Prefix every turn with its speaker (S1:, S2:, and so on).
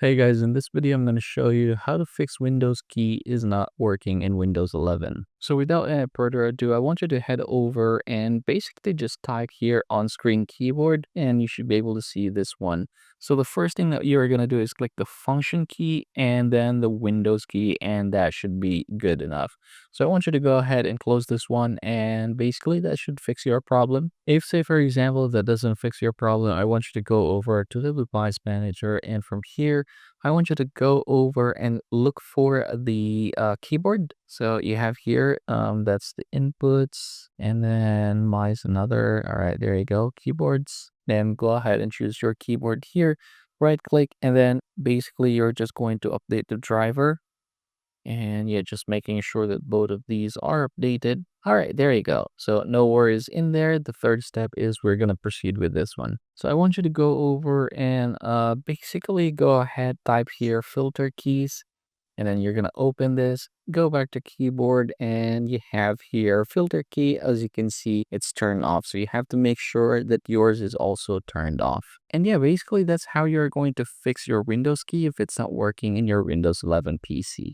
S1: Hey guys, in this video I'm going to show you how to fix Windows key is not working in Windows 11. So without any further ado, I want you to head over and basically just type here on screen keyboard and you should be able to see this one. So the first thing that you're going to do is click the function key and then the Windows key, and that should be good enough. So I want you to go ahead and close this one, and basically that should fix your problem. If, say, for example, that doesn't fix your problem, I want you to go over to the device manager, and from here I want you to go over and look for the keyboard. So you have here, that's the inputs, and then mine's another. All right, there you go, keyboards. Then go ahead and choose your keyboard here, right click, and then basically you're just going to update the driver. And yeah, just making sure that both of these are updated. All right, there you go. So no worries in there. The third step is we're going to proceed with this one. So I want you to go over and basically go ahead, type here filter keys, and then you're going to open this, go back to keyboard, and you have here filter key. As you can see, it's turned off. So you have to make sure that yours is also turned off. And yeah, basically that's how you're going to fix your Windows key if it's not working in your Windows 11 PC.